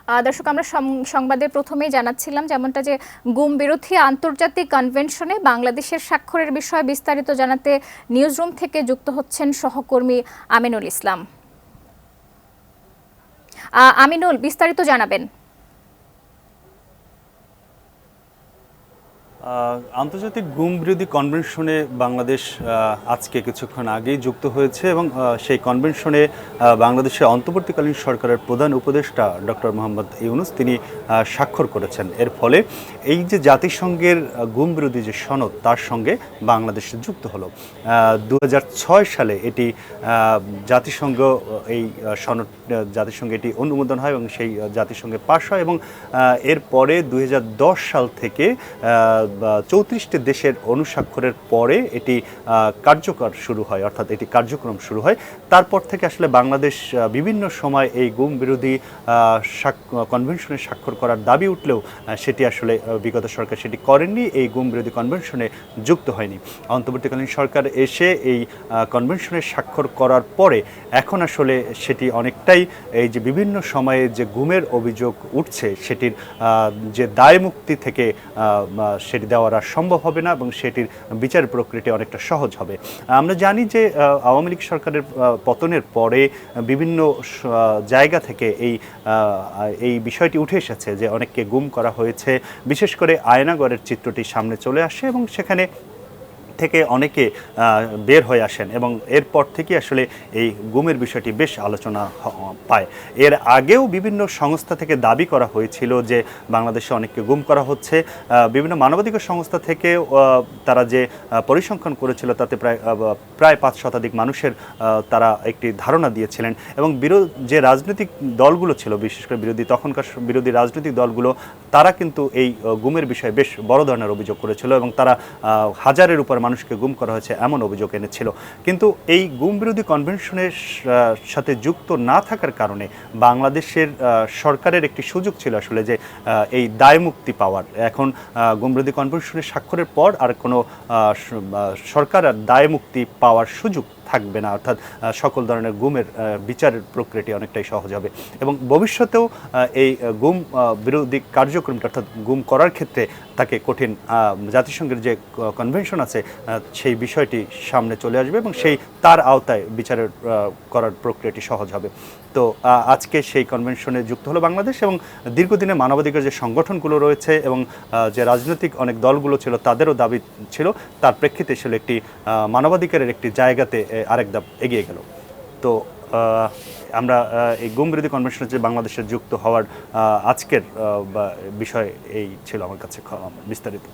দর্শক, আমরা সংবাদের প্রথমেই জানাচ্ছিলাম যেমনটা যে গুম বিরোধী আন্তর্জাতিক কনভেনশনে বাংলাদেশের স্বাক্ষরের বিষয়ে বিস্তারিত জানাতে নিউজরুম থেকে যুক্ত হচ্ছেন সহকর্মী আমিনুল ইসলাম। আমিনুল, বিস্তারিত জানাবেন। আন্তর্জাতিক গুম বিরোধী কনভেনশনে বাংলাদেশ আজকে কিছুক্ষণ আগেই যুক্ত হয়েছে এবং সেই কনভেনশনে বাংলাদেশের অন্তর্বর্তীকালীন সরকারের প্রধান উপদেষ্টা ডক্টর মোহাম্মদ ইউনূস তিনি স্বাক্ষর করেছেন। এর ফলে এই যে জাতিসংঘের গুম বিরোধী যে সনদ তার সঙ্গে বাংলাদেশ যুক্ত হলো। 2006 সালে এটি জাতিসংঘ এই সনদ জাতিসংঘে এটি অনুমোদন হয় এবং সেই জাতিসংঘে পাশ হয় এবং এরপরে 2010 সাল থেকে 34টি দেশের অনুস্বাক্ষরের পরে এটি কার্যকর শুরু হয়, অর্থাৎ এটি কার্যক্রম শুরু হয়। তারপর থেকে আসলে বাংলাদেশ বিভিন্ন সময় এই গুম বিরোধী কনভেনশনে স্বাক্ষর করার দাবি উঠলেও সেটি আসলে বিগত সরকার সেটি করেননি, এই গুম বিরোধী কনভেনশনে যুক্ত হয়নি। অন্তর্বর্তীকালীন সরকার এসে এই কনভেনশনে স্বাক্ষর করার পরে এখন আসলে সেটি অনেকটাই এই যে বিভিন্ন সময়ে যে গুমের অভিযোগ উঠছে সেটির যে দায় মুক্তি থেকে সেটি দেওয়ার আর সম্ভব হবে না এবং সেটির বিচার প্রক্রিয়াটি অনেকটা সহজ হবে। আমরা জানি যে আওয়ামী লীগ সরকারের পতনের পরে বিভিন্ন জায়গা থেকে এই বিষয়টি উঠে এসেছে যে অনেককে গুম করা হয়েছে, বিশেষ করে আয়নাগড়ের চিত্রটি সামনে চলে আসে এবং সেখানে থেকে অনেকে বের হয়ে আসেন এবং এরপর থেকে আসলে এই গুমের বিষয়টি বেশ আলোচনা পায়। এর আগেও বিভিন্ন সংস্থা থেকে দাবি করা হয়েছিল যে বাংলাদেশে অনেককে গুম করা হচ্ছে। বিভিন্ন মানবাধিকার সংস্থা থেকে তারা যে পরিসংখ্যান করেছিল তাতে প্রায় 5 শতাধিক মানুষের তারা একটি ধারণা দিয়েছিলেন এবং যে রাজনৈতিক দলগুলো ছিল, বিশেষ করে তখনকার বিরোধী রাজনৈতিক দলগুলো, তারা কিন্তু এই গুমের বিষয়ে বেশ বড় ধরনের অভিযোগ করেছিল এবং তারা হাজারের উপর মানুষকে গুম করা হয়েছে এমন অভিযোগ এনেছিল। কিন্তু এই গুম বিরোধী কনভেনশনের সাথে যুক্ত না থাকার কারণে বাংলাদেশের সরকারের একটি সুযোগ ছিল আসলে যে এই দায় মুক্তি পাওয়ার। এখন গুম বিরোধী কনভেনশনে স্বাক্ষরের পর আর কোনো সরকার আর দায় মুক্তি পাওয়ার সুযোগ থাকবে না, অর্থাৎ সকল ধরনের গুমের বিচারের প্রক্রিয়াটি অনেকটাই সহজ হবে এবং ভবিষ্যতেও এই গুম বিরোধী কার্যক্রমটা অর্থাৎ গুম করার ক্ষেত্রে তাকে কঠিন জাতিসংঘের যে কনভেনশন আছে সেই বিষয়টি সামনে চলে আসবে এবং তার আওতায় বিচারের করার প্রক্রিয়াটি সহজ হবে। তো আজকে সেই কনভেনশনে যুক্ত হলো বাংলাদেশ এবং দীর্ঘদিনে মানবাধিকার যে সংগঠনগুলো রয়েছে এবং যে রাজনৈতিক অনেক দলগুলো ছিল তাদেরও দাবি ছিল, তার প্রেক্ষিতে আসলে একটি মানবাধিকারের একটি জায়গাতে আরেক ধাপ এগিয়ে গেল। তো আমরা এই গুম বিরোধী কনভেনশনে যে বাংলাদেশের যুক্ত হওয়ার আজকের বিষয় এই ছিল আমার কাছে বিস্তারিত।